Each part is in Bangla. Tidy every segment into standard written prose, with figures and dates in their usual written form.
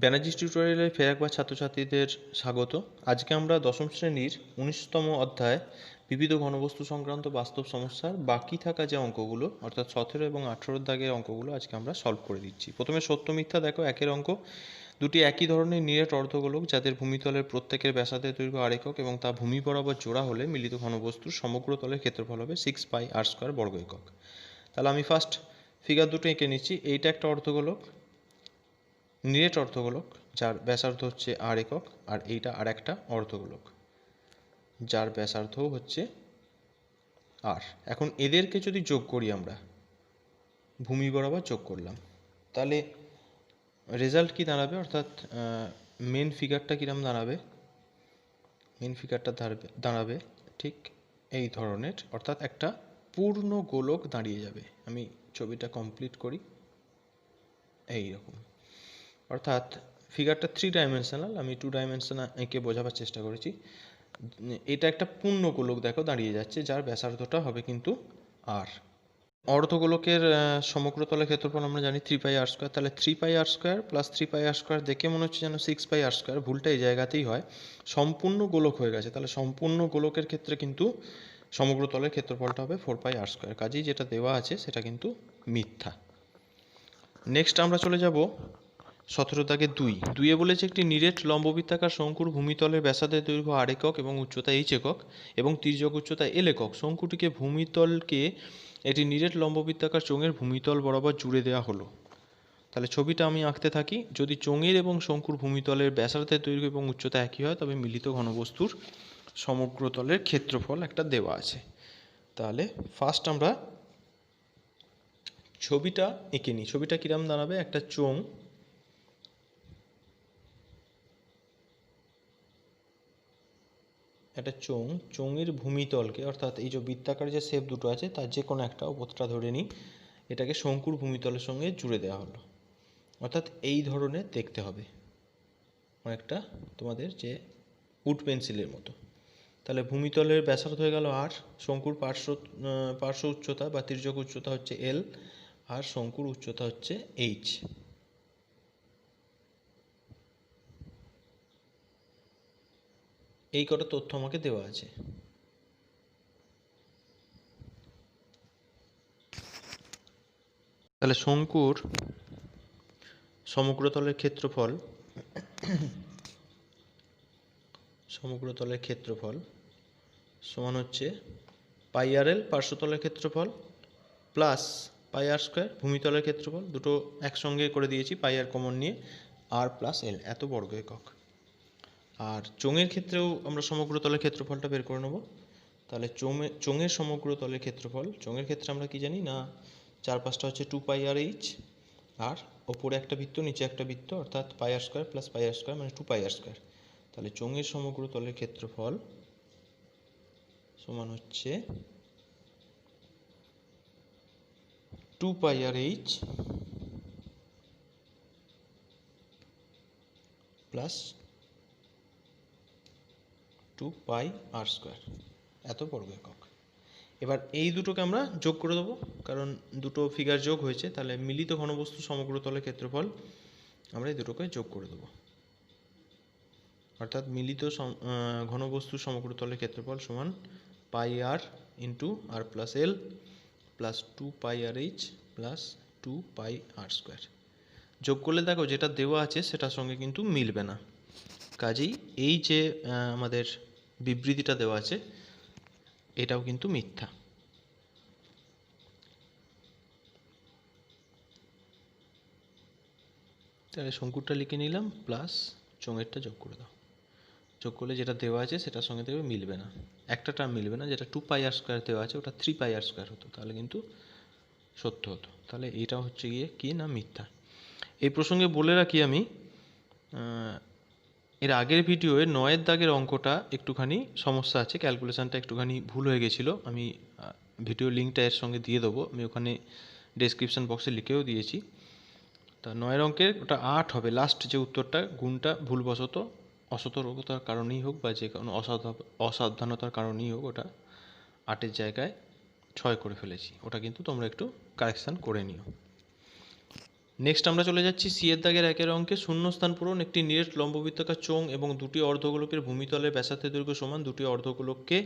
ব্যানার্জি টিউটোরিয়ালে ফের একবার ছাত্রছাত্রীদের স্বাগত। আজকে আমরা দশম শ্রেণীর 19তম অধ্যায় বিবিধ ঘনবস্তু সংক্রান্ত বাস্তব সমস্যার বাকি থাকা যে অঙ্কগুলো অর্থাৎ 17 এবং 18 দাগের অঙ্কগুলো আজকে আমরা সলভ করে দিচ্ছি। প্রথমে সত্য মিথ্যা দেখো একের অঙ্ক। দুটি একই ধরনের নিরেট অর্ধগোলক যাদের ভূমিতলের প্রত্যেকের ব্যাসার্ধের দৈর্ঘ্য আর একক এবং তা ভূমি বরাবর জোড়া হলে মিলিত ঘনবস্তুর সমগ্র তলের ক্ষেত্রফল হবে 6πr² বর্গ একক। তাহলে আমি ফার্স্ট ফিগার দুটো এঁকে নিচ্ছি। এইটা একটা অর্ধগোলক, নিরেট অর্ধগোলক যার ব্যাসার্ধ হচ্ছে আর একক, আর এইটা আর একটা অর্ধগোলক যার ব্যাসার্ধ হচ্ছে আর। এখন এদেরকে যদি যোগ করি আমরা, ভূমি বরাবর যোগ করলাম, তাহলে রেজাল্ট কি দাঁড়াবে, অর্থাৎ মেন ফিগারটা কিরম দাঁড়াবে? মেন ফিগারটা দাঁড়াবে ঠিক এই ধরনের, অর্থাৎ একটা পূর্ণ গোলক দাঁড়িয়ে যাবে। আমি ছবিটা কমপ্লিট করি, এই রকম। অর্থাৎ ফিগারটা 3 ডাইমেনশনাল, আমি 2 ডাইমেনশনাল এঁকে বোঝাবার চেষ্টা করেছি। এটা একটা পূর্ণ গোলক দেখো দাঁড়িয়ে যাচ্ছে, যার ব্যাসার্ধটা হবে কিন্তু আর। অর্ধগোলকের সমগ্র তলের ক্ষেত্রফল আমরা জানি 3πr²। তাহলে 3πr² প্লাস 3πr² দেখে মনে হচ্ছে যেন 6πr², ভুলটা এই জায়গাতেই হয়। সম্পূর্ণ গোলক হয়ে গেছে, তাহলে সম্পূর্ণ গোলকের ক্ষেত্রে কিন্তু সমগ্র তলের ক্ষেত্রফলটা হবে 4πr²। কাজেই যেটা দেওয়া আছে সেটা কিন্তু মিথ্যা। নেক্সট আমরা চলে যাব 17 দাগে 2-এ বলেছে একটি নিরেট লম্ববৃত্তাকার শঙ্কুর ভূমিতলের ব্যাসার্ধের দৈর্ঘ্য আর একক এবং উচ্চতা h একক এবং তির্যক উচ্চতা l একক। শঙ্কুটিকে ভূমিতলকে এটি নিরেট লম্ববৃত্তাকার চোঙের ভূমিতল বরাবর জুড়ে দেওয়া হলো। তাহলে ছবিটা আমি আঁকতে থাকি। যদি চোঙের এবং শঙ্কুর ভূমিতলের ব্যাসার্ধের দৈর্ঘ্য এবং উচ্চতা একই হয় তবে মিলিত ঘনবস্তুর সমগ্র তলের ক্ষেত্রফল একটা দেওয়া আছে। তাহলে ফার্স্ট আমরা ছবিটা এঁকে নিই। ছবিটা কিরম দাঁড়াবে? একটা চোঙ, একটা চোঙের ভূমিতলকে, অর্থাৎ এই যে বৃত্তাকার যে শেপ দুটো আছে তার যে কোনো একটা উপরটা ধরে নিই, এটাকে শঙ্কুর ভূমিতলের সঙ্গে জুড়ে দেওয়া হলো। অর্থাৎ এই ধরনের দেখতে হবে, অনেকটা তোমাদের যে উড পেন্সিলের মতো। তাহলে ভূমিতলের ব্যাসার্ধ হয়ে গেল আর, শঙ্কুর পার্শ্ব উচ্চতা বা তির্যক উচ্চতা হচ্ছে এল, আর শঙ্কুর উচ্চতা হচ্ছে এইচ। এই কটা তথ্য আমাকে দেওয়া আছে। তাহলে শঙ্কুর সমগ্র তলের ক্ষেত্রফল সমান হচ্ছে πrl পার্শ্বতলের ক্ষেত্রফল প্লাস πr² ভূমিতলের ক্ষেত্রফল, দুটো একসঙ্গে করে দিয়েছি πr কমন নিয়ে, আর প্লাস এল এত বর্গ একক। আর চোঙের ক্ষেত্রেও আমরা সমগ্র তলের ক্ষেত্রফলটা বের করে নেব। তাহলে চোঙের সমগ্র তলের ক্ষেত্রফল, চোঙের ক্ষেত্রে আমরা কি জানি না, চারপাশটা হচ্ছে 2πrh, আর ওপরে একটা বৃত্ত নিচে একটা বৃত্ত, অর্থাৎ πr² প্লাস πr² মানে 2πr²। তাহলে চোঙের সমগ্র তলের ক্ষেত্রফল সমান হচ্ছে 2πrh প্লাস 2πr², এত বর্গ একক। এবার এই দুটোকে আমরা যোগ করে দেবো, কারণ দুটো ফিগার যোগ হয়েছে। তাহলে মিলিত ঘনবস্তু সমগ্র তলের ক্ষেত্রফল আমরা এই দুটোকে যোগ করে দেবো, অর্থাৎ মিলিত ঘনবস্তু সমগ্র তলের ক্ষেত্রফল সমান πr ইন্টু আর plus L plus 2πrh plus 2πr²। যোগ করলে দেখো যেটা দেওয়া আছে সেটার সঙ্গে কিন্তু মিলবে না, কাজেই এই যে আমাদের বিবৃতিটা দেওয়া আছে এটাও কিন্তু মিথ্যা। তাহলে শঙ্কুরটা লিখে নিলাম, প্লাস চোঙেরটা যোগ করে দাও। যোগ করলে যেটা দেওয়া আছে সেটার সঙ্গে দেখবে মিলবে না, একটা টার্ম মিলবে না। যেটা 2πr² দেওয়া আছে ওটা 3πr² হতো, তাহলে কিন্তু সত্য হতো। তাহলে এটা হচ্ছে গিয়ে কি না, মিথ্যা। এই প্রসঙ্গে বলে রাখি আমি, এর আগের ভিডিওয়ে 9 দাগের অঙ্কটা একটুখানি সমস্যা আছে, ক্যালকুলেশানটা একটুখানি ভুল হয়ে গেছিলো। আমি ভিডিও লিঙ্কটা এর সঙ্গে দিয়ে দেবো, আমি ওখানে ডেসক্রিপশান বক্সে লিখেও দিয়েছি। তা 9 অঙ্কের ওটা 8 হবে, লাস্ট যে উত্তরটা, গুণটা ভুলবশত অসতর্কতার কারণেই হোক বা যে কোনো অসাবধানতার কারণেই হোক ওটা 8-এর জায়গায় 6 করে ফেলেছি। ওটা কিন্তু তোমরা একটু কারেকশান করে নিও। নেক্সট আমরা চলে যাচ্ছি সি এর দাগের একের অঙ্কে শূন্যস্থান পূরণ। একটি নিরেট লম্ববৃত্তাকার চোঙ এবং দুটি অর্ধগোলকের ভূমিতলের ব্যাসার্ধের দৈর্ঘ্য সমান। দুটি অর্ধগোলককে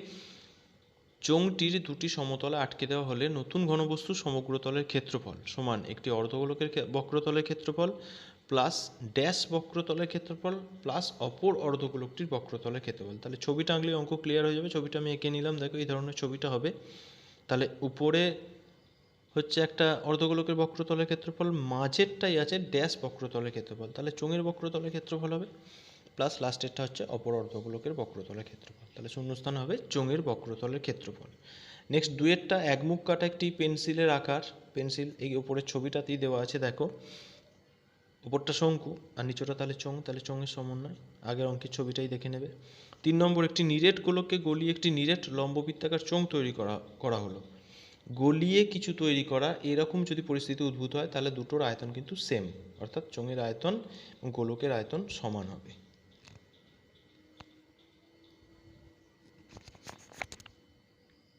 চোঙটির দুটি সমতলে আটকে দেওয়া হলে নতুন ঘনবস্তুর সমগ্রতলের ক্ষেত্রফল সমান একটি অর্ধগোলকের বক্রতলের ক্ষেত্রফল প্লাস ড্যাশ বক্রতলের ক্ষেত্রফল প্লাস অপর অর্ধগোলকটির বক্রতলের ক্ষেত্রফল। তাহলে ছবিটা আঁকলে অঙ্ক ক্লিয়ার হয়ে যাবে। ছবিটা আমি এঁকে নিলাম, দেখো এই ধরনের ছবিটা হবে। তাহলে উপরে হচ্ছে একটা অর্ধগোলকের বক্রতলের ক্ষেত্রফল, মাঝেরটাই আছে ড্যাশ বক্রতলের ক্ষেত্রফল, তাহলে চোঙের বক্রতলের ক্ষেত্রফল হবে প্লাস লাস্টেরটা হচ্ছে অপর অর্ধগোলকের বক্রতলের ক্ষেত্রফল। তাহলে শূন্যস্থান হবে চোঙের বক্রতলের ক্ষেত্রফল। নেক্সট দুয়েরটা একমুখ কাটা একটি পেন্সিলের আকার, পেন্সিল এই উপরের ছবিটাতেই দেওয়া আছে, দেখো উপরটা শঙ্কু আর নিচটা তাহলে চোঙ, তাহলে চোঙের সমন্বয় আগের অঙ্কের ছবিটাই দেখে নেবে। 3 নম্বর একটি নিরেট গোলককে গলিয়ে একটি নিরেট লম্ববৃত্তাকার চোঙ তৈরি করা হলো। গলিয়ে কিছু তৈরি করা এরকম যদি পরিস্থিতি উদ্ভূত হয় তাহলে দুটোর আয়তন কিন্তু সেম, অর্থাৎ চোঙের আয়তন এবং গোলকের আয়তন সমান হবে।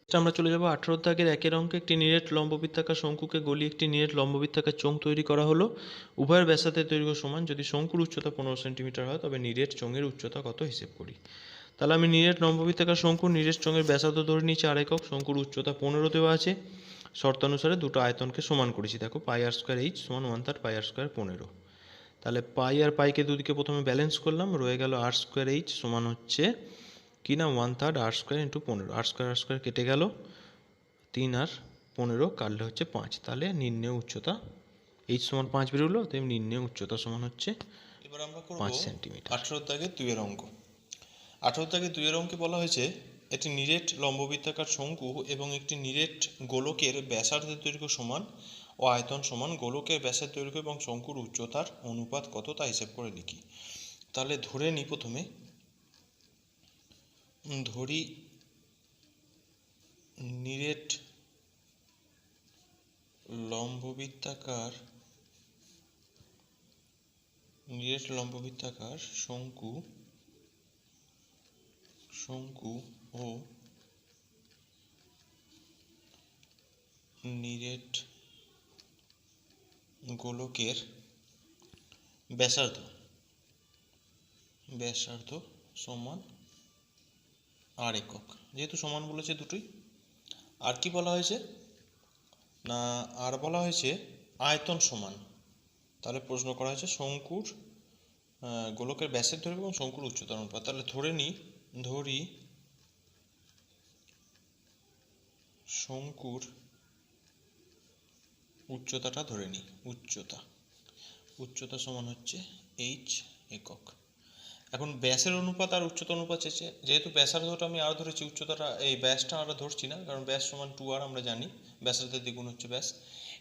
আমরা চলে যাব 18 দাগের একের অঙ্কে একটি নিরেট লম্ববৃত্তাকার শঙ্কুকে গলিয়ে একটি নিরেট লম্ববৃত্তাকার চোঙ তৈরি করা হলো। উভয়ের ব্যাসার্ধের দৈর্ঘ্য সমান। যদি শঙ্কুর উচ্চতা 15 সেন্টিমিটার হয় তবে নিরেট চোঙের উচ্চতা কত হিসেব করি। তাহলে আমি নিরেট লম্ববৃত্তাকার শঙ্কুর নিরেট চোঙের ব্যাসার্ধ ধরে নিই 4 একক, শঙ্কুর উচ্চতা 15 দেওয়া আছে, শর্তানুসারে দুটো আয়তনকে সমান করেছি। দেখো পাই আর স্কোয়ার এইচ সমান 1/3 পাই আর স্কোয়ার 15। তাহলে পাই আর পাইকে দুদিকে প্রথমে ব্যালেন্স করলাম, রয়ে গেল আর স্কোয়ার এইচ সমান হচ্ছে কি না 1/3 আর স্কোয়ার ইন্টু 15। আর স্কোয়ার কেটে গেল, 3 আর 15 কাটলে হচ্ছে 5। তাহলে নির্ণেয় উচ্চতা এইচ সমান 5 বেরোলো, তাই নির্ণেয় উচ্চতা সমান হচ্ছে এবার আমরা করব 5 সেন্টিমিটার। 18 দাগের 2 এর অঙ্ক। 18 দাগের 2 এর অঙ্কে বলা হয়েছে একটি নিরেট লম্ববৃত্তাকার শঙ্কু এবং একটি নিরেট গোলকের ব্যাসার্ধের দৈর্ঘ্য সমান ও আয়তন সমান। গোলকের ব্যাসের দৈর্ঘ্য এবং শঙ্কুর উচ্চতার অনুপাত কত তা হিসেব করে লিখি। তাহলে ধরে নিই, প্রথমে ধরি নিরেট লম্ববৃত্তাকার শঙ্কু ও নিরেট গোলকের ব্যাসার্ধ সমান আর একক। যেহেতু সমান বলেছে দুটোই, আর কি বলা হয়েছে না, আর বলা হয়েছে আয়তন সমান। তাহলে প্রশ্ন করা হয়েছে শঙ্কুর গোলকের ব্যাসের দৈর্ঘ্য এবং শঙ্কুর উচ্চতার অনুপাত। তাহলে ধরি শঙ্কুর উচ্চতাটা ধরে নিই, উচ্চতা সমান হচ্ছে এইচ একক। এখন ব্যাসের অনুপাত আর উচ্চতা অনুপাত চেয়েছে, যেহেতু ব্যাসার্ধটা আমি আর ধরেছি, উচ্চতাটা এই ব্যাসটা আমরা ধরছি না, কারণ ব্যাস সমান 2r আমরা জানি, ব্যাসার্ধের দ্বিগুণ হচ্ছে ব্যাস।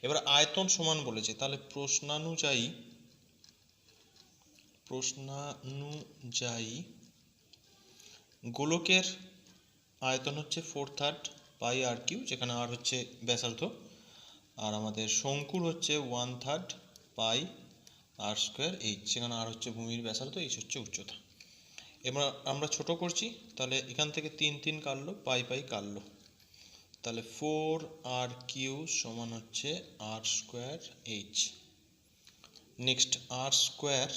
এবার আয়তন সমান বলেছে, তাহলে প্রশ্নানুযায়ী গোলকের আয়তন হচ্ছে 4/3 পাই আর কিউ, যেখানে আর হচ্ছে ব্যাসার্ধ, আর আমাদের শঙ্কুর হচ্ছে 1/3 পাই আর স্কোয়ার এইচ, সেখানে আর হচ্ছে ভূমির ব্যাসার্ধ, এইচ হচ্ছে উচ্চতা। এবার আমরা ছোট করছি, তাহলে এখান থেকে 3 কাটলো, পাই কাটলো, তাহলে 4 আর কিউ সমান হচ্ছে আর স্কোয়ার এইচ। নেক্সট আর স্কোয়ার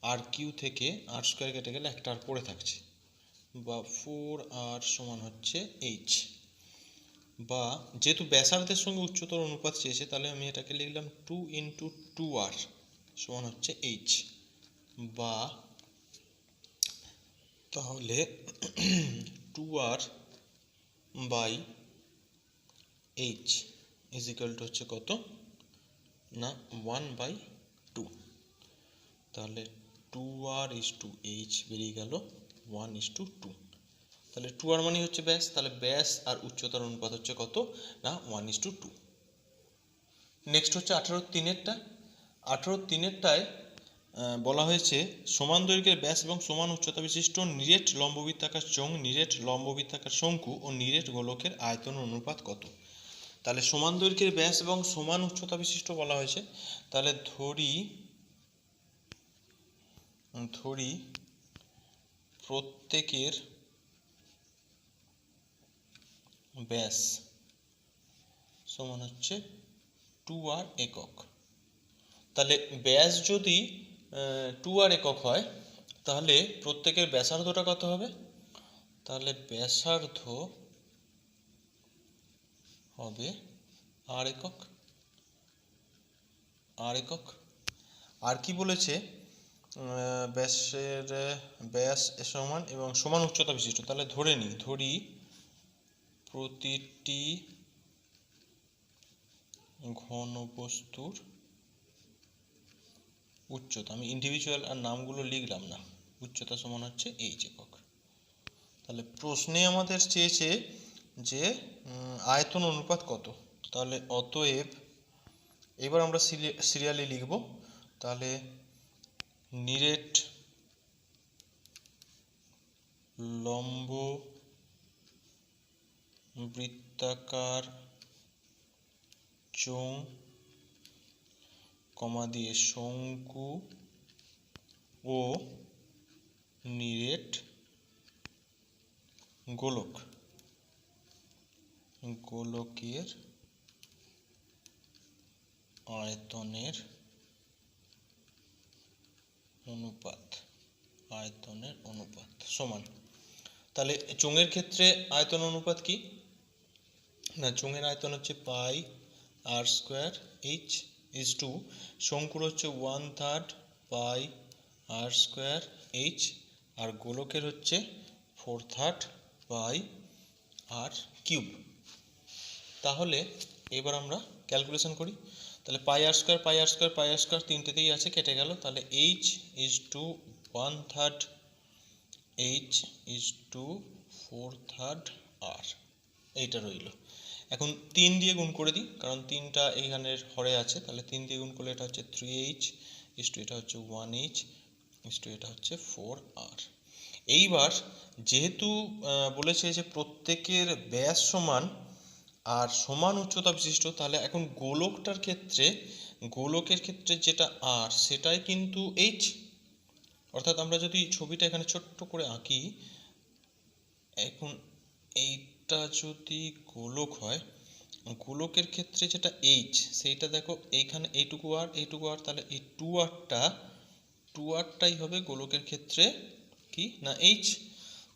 আর কিউ থেকে আর স্কোয়ার কেটে গেলে একটা আর পড়ে থাকছে, বা 4 আর সমান হচ্ছে এইচ, বা যেহেতু ব্যাসার্ধের সঙ্গে উচ্চতার অনুপাত চেয়েছে, তাহলে আমি এটাকে লিখলাম 2 × 2r সমান হচ্ছে এইচ, বা তাহলে 2r by H is equal to হচ্ছে কত না 1/2। তাহলে 2r ইজ টু এইচ বেরিয়ে গেল 1:2। তাহলে 2r মানে হচ্ছে ব্যাস, তাহলে ব্যাস আর উচ্চতার অনুপাত হচ্ছে কত না 1:2। নেক্সট হচ্ছে 18-3-এরটা। 18-3-এরটায় বলা হয়েছে সমান দৈর্ঘ্যের ব্যাস এবং সমান উচ্চতা বিশিষ্ট নিরেট লম্ববৃত্তাকার চোঙ, নিরেট লম্ববৃত্তাকার শঙ্কু ও নিরেট গোলকের আয়তন অনুপাত কত। তাহলে সমান দৈর্ঘ্যের ব্যাস এবং সমান উচ্চতা বিশিষ্ট বলা হয়েছে, তাহলে ধরি প্রত্যেকের ব্যাস সমান হচ্ছে 2r একক। তাহলে ব্যাস যদি 2r একক হয় তাহলে প্রত্যেকের ব্যাসার্ধটা কত হবে? তাহলে ব্যাসার্ধ হবে r একক। আর কি বলেছে? ব্যাসের ব্যাস সমান এবং সমান উচ্চতা বিশিষ্ট। তাহলে ধরি প্রতিটি ঘনবস্তুর উচ্চতা, আমি ইন্ডিভিজুয়াল আর নামগুলো লিখলাম না, উচ্চতা সমান হচ্ছে h একক। তাহলে প্রশ্নে আমাদের চেয়েছে যে আয়তন অনুপাত কত। তাহলে অতএব এবার আমরা সিরিয়ালি লিখব। তাহলে নিরেট লম্ব বৃত্তাকার চোঙ কমা দিয়ে শঙ্কু ও নিরেট গোলকের আয়তনের অনুপাত সমান। তাহলে চোঙের ক্ষেত্রে আয়তন অনুপাত কি না, চোঙের আয়তন হচ্ছে pi r square h is to শঙ্কুর হচ্ছে 1/3 পাই r স্কোয়ার h আর গোলকের হচ্ছে 4/3 পাই r কিউব। তাহলে এবার আমরা ক্যালকুলেশন করি। তাহলে পাই আর স্কোয়ার তিনটেতেই আছে, কেটে গেল। তাহলে h is to 1/3 h is to 4/3 r, এইটা রইল। এখন 3 দিয়ে গুণ করে দিই, কারণ 3টা এইখানের হরে আছে। তাহলে 3 দিয়ে গুণ করলে এটা হচ্ছে 3h ইজ টু এটা হচ্ছে 1h ইজ টু এটা হচ্ছে 4r। এইবার যেহেতু বলেছে যে প্রত্যেকের ব্যাস সমান আর সমান উচ্চতা বিশিষ্ট, তাহলে এখন গোলকের ক্ষেত্রে যেটা r সেটাই কিন্তু h। অর্থাৎ আমরা যদি ছবিটা এখানে ছোট্ট করে আঁকি, এখন এইটা যদি গোলক হয়, গোলকের ক্ষেত্রে যেটা h সেইটা দেখো এইখানে এইটুকু আর, তাহলে এই 2rটাই হবে গোলকের ক্ষেত্রে কি না h।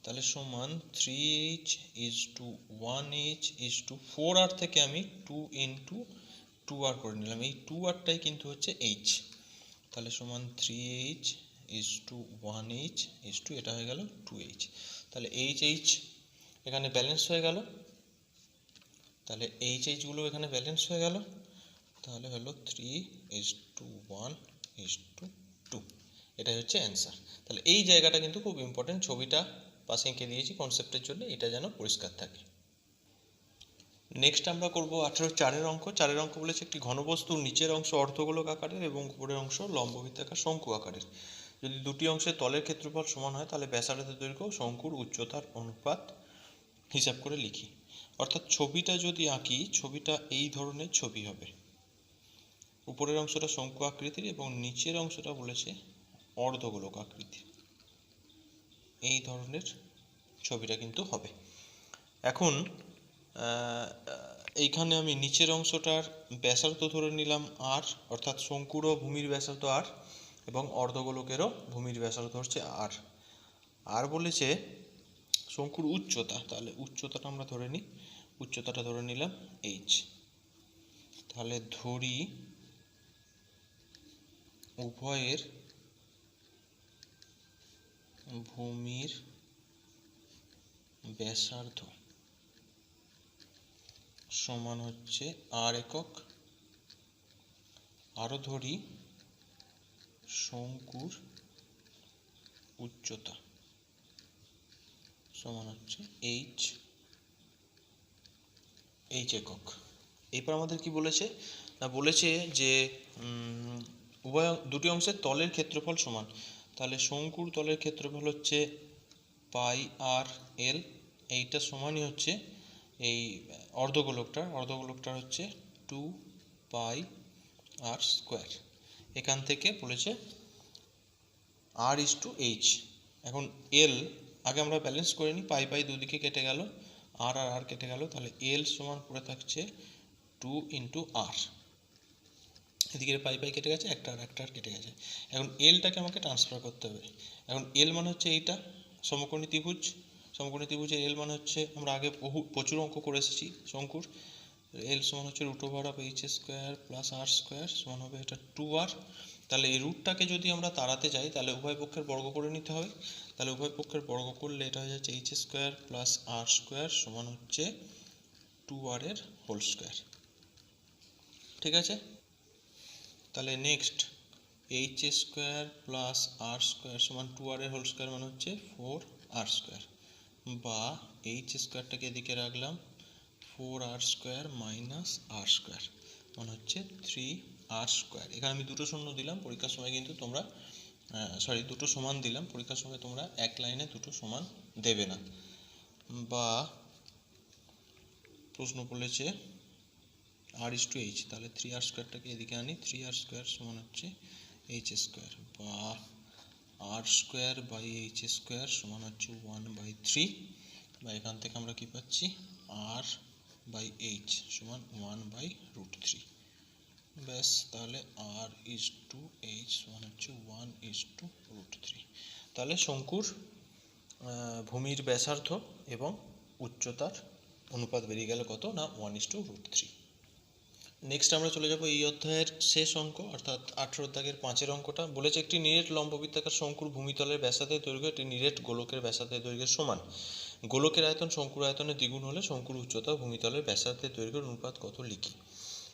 তাহলে সমান 3h is two 1h is two 4r থেকে আমি 2 ইন্টু 2r করে নিলাম। এই 2rটাই কিন্তু হচ্ছে h। তাহলে সমান 3h is two 1h is two এটা হয়ে গেল 2h। তাহলে h এখানে ব্যালেন্স হয়ে গেল। তাহলে h গুলো এখানে ব্যালেন্স হয়ে গেল। তাহলে হলো 3 ইজ টু 1 ইজ টু 2। এটাই হচ্ছে অ্যান্সার। তাহলে এই জায়গাটা কিন্তু খুব ইম্পর্টেন্ট, ছবিটা পাশে এঁকে দিয়েছি কনসেপ্টের জন্য, এটা যেন পরিষ্কার থাকে। নেক্সট আমরা করব 18 4 অঙ্ক বলেছে একটি ঘনবস্তুর নিচের অংশ অর্ধগোলক আকারের এবং উপরের অংশ লম্ববৃত্তাকার শঙ্কু আকারের। যদি দুটি অংশের তলের ক্ষেত্রফল সমান হয় তাহলে ব্যাসার্ধের দৈর্ঘ্য শঙ্কুর উচ্চতার অনুপাত হিসাব করে লিখি। অর্থাৎ ছবিটা যদি আঁকি, ছবিটা এই ধরনের ছবি হবে। উপরের অংশটা শঙ্কু আকৃতির এবং নিচের অংশটা বলেছে অর্ধগোলক আকৃতির। এই ধরনের ছবিটা কিন্তু হবে। এখন এইখানে আমি নিচের অংশটার ব্যাসার্ধ ধরে নিলাম r, অর্থাৎ শঙ্কুরও ভূমির ব্যাসার্ধ r এবং অর্ধগোলকেরও ভূমির ব্যাসার্ধ হচ্ছে r। আর বলেছে শঙ্কুর উচ্চতা, তাহলে উচ্চতাটা আমরা ধরে নিই, উচ্চতাটা ধরে নিলাম h। তাহলে ধরি উভয়ের ভূমির ব্যাসার্ধ সমান হচ্ছে r একক। আরও ধরি শঙ্কুর উচ্চতা সমান হচ্ছে h একক। এরপর আমাদের কি বলেছে না, বলেছে যে দুটি অংশের তলের ক্ষেত্রফল সমান। তাহলে শঙ্কুর তলের ক্ষেত্রফল হচ্ছে পাই আর এল, এইটা সমানই হচ্ছে এই অর্ধগোলকটার হচ্ছে 2 পাই আর স্কোয়ার। এখান থেকে বলেছে আর ইজ টু এইচ। এখন এল আগে আমরা ব্যালেন্স করে নিই, পাই দুদিকে কেটে গেল, আর কেটে গেল। তাহলে এল সমান পড়ে থাকছে 2 ইন্টু আর। এদিকে পাই পাই কেটে গেছে, একটা আর কেটে গেছে। এখন এলটাকে আমাকে ট্রান্সফার করতে হবে। এখন এল মানে হচ্ছে এইটা, সমকোণী ত্রিভুজ। সমকোণী ত্রিভুজের এল মানে হচ্ছে, আমরা আগে প্রচুর অঙ্ক করে এসেছি শঙ্কুর। এল সমান হচ্ছে √/h² প্লাস আর স্কোয়ার সমান হবে এটা 2r। তাহলে এই রুটটাকে যদি আমরা তাড়াতে যাই তাহলে উভয় পক্ষের বর্গ করে নিতে হবে। তাহলে উভয় পক্ষের বর্গ করলে এটা হয়ে যাচ্ছে h² প্লাস আর স্কোয়ার সমান হচ্ছে 2r এর হোল স্কোয়ার। ঠিক আছে, তাহলে নেক্সট h² প্লাস আর স্কোয়ার সমান 2r এর হোল স্কোয়ার মানে হচ্ছে 4r², বা h² এদিকে রাখলাম, 4r² মাইনাস r² মানে হচ্ছে 3r²। এখানে আমি দুটো শূন্য দিলাম, পরীক্ষার সময় কিন্তু তোমরা দুটো সমান দিলাম, পরীক্ষার সময় তোমরা এক লাইনে দুটো সমান দেবে না। বা প্রশ্ন বলেছে r/h, তাহলে 3r²টাকে এদিকে আনি, 3r² সমান হচ্ছে h², বা r²/h² সমান হচ্ছে 1/3, বা এখান থেকে আমরা কি পাচ্ছি, r/h সমান 1/√3। ব্যাস, তাহলে r/h সমান হচ্ছে 1:√3। তাহলে শঙ্কুর ভূমির ব্যাসার্ধ এবং উচ্চতার অনুপাত বেরিয়ে গেল কত না, 1:√3। নেক্সট আমরা চলে যাব এই অধ্যায়ের শেষ অঙ্ক, অর্থাৎ 18 দাগের 5-এর অঙ্কটা। বলেছে একটি নিরেট লম্ববৃত্তাকার শঙ্কুর ভূমিতলের ব্যাসার্ধের দৈর্ঘ্য একটি নিরেট গোলকের ব্যাসার্ধের দৈর্ঘ্যের সমান। গোলকের আয়তন শঙ্কুর আয়তনের দ্বিগুণ হলে শঙ্কুর উচ্চতা ও ভূমিতলের ব্যাসার্ধের দৈর্ঘ্যের অনুপাত কত লিখি।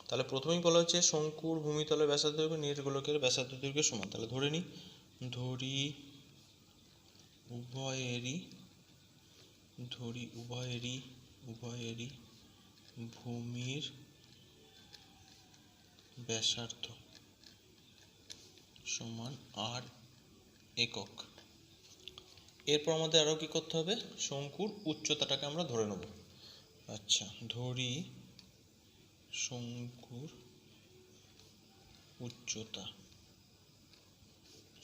তাহলে প্রথমেই বলা হচ্ছে শঙ্কুর ভূমিতলের ব্যাসার্ধ দৈর্ঘ্য নিরেট গোলকের ব্যাসার্ধ দৈর্ঘ্যের সমান। তাহলে ধরি উভয়েরই ভূমির ব্যাসার্ধ সমান r একক। এরপর আমাদের আরও কি করতে হবে, শঙ্কুর উচ্চতাটাকে আমরা ধরে নেব। আচ্ছা, ধরি শঙ্কুর উচ্চতা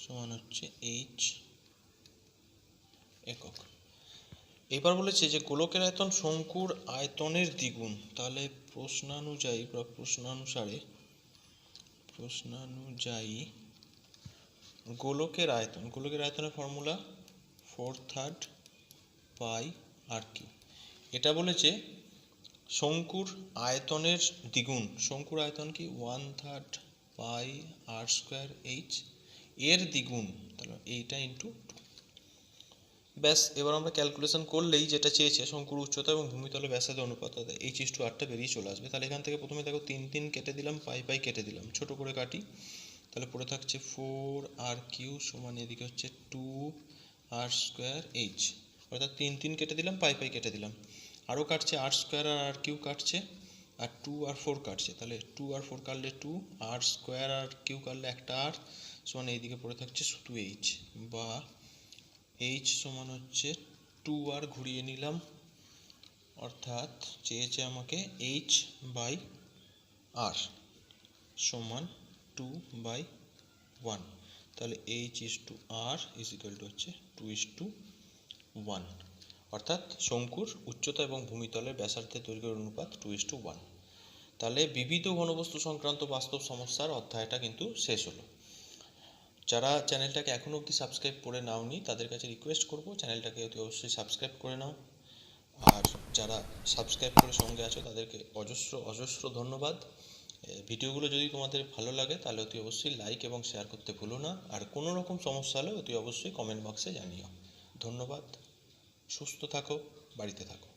সমান হচ্ছে h একক। এবার বলেছে যে গোলকের আয়তন শঙ্কুর আয়তনের দ্বিগুণ। তাহলে প্রশ্নানুযায়ী গোলকের আয়তনের ফর্মুলা 4/3 পাই r3। এটা বলেছে শঙ্কুর আয়তনের দ্বিগুণ, শঙ্কুর আয়তন কি 1/3 পাই r²h, এর দ্বিগুণ, তাহলে এইটা ইন্টু 2। ব্যাস, এবার আমরা ক্যালকুলেশন করলেই যেটা চেয়েছে শঙ্কুর উচ্চতা এবং ভূমিতলের ব্যাসার্ধের অনুপাত, h/r বেরিয়ে চলে আসবে। তাহলে এখান থেকে প্রথমে দেখো 3 কেটে দিলাম, পাই কেটে দিলাম, ছোট করে কাটি। তাহলে পড়ে থাকছে 4r³ সমান এদিকে হচ্ছে 2r²h, অর্থাৎ 3 কেটে দিলাম, পাই কেটে দিলাম। আরও কাটছে, r² আর r³ কাটছে, আর 2 আর 4 কাটছে। তাহলে 2 আর 4 কাটলে 2, r² আর r³ কাটলে একটা r সমান এইদিকে পড়ে থাকছে শুধু h, বা h সমান হচ্ছে 2r ঘুরিয়ে নিলাম, অর্থাৎ চেয়েছে আমাকে h/r সমান 2/1। তাহলে h/r হচ্ছে 2:1, অর্থাৎ শঙ্কুর উচ্চতা এবং ভূমিতলের ব্যাসার্ধের দৈর্ঘ্যের অনুপাত 2:1। তাহলে বিবিধ ঘনবস্তু সংক্রান্ত বাস্তব সমস্যার অধ্যায়টা কিন্তু শেষ হলো। যারা চ্যানেলটাকে এখনও অবধি সাবস্ক্রাইব করে নাওনি তাদের কাছে রিকোয়েস্ট করব চ্যানেলটাকে অতি অবশ্যই সাবস্ক্রাইব করে নাও। আর যারা সাবস্ক্রাইব করে সঙ্গে আছো তাদেরকে অজস্র ধন্যবাদ। ভিডিওগুলো যদি তোমাদের ভালো লাগে তাহলে অতি অবশ্যই লাইক এবং শেয়ার করতে ভুলো না। আর কোনো রকম সমস্যা হলে অতি অবশ্যই কমেন্ট বক্সে জানিও। ধন্যবাদ, সুস্থ থাকো, বাড়িতে থাকো।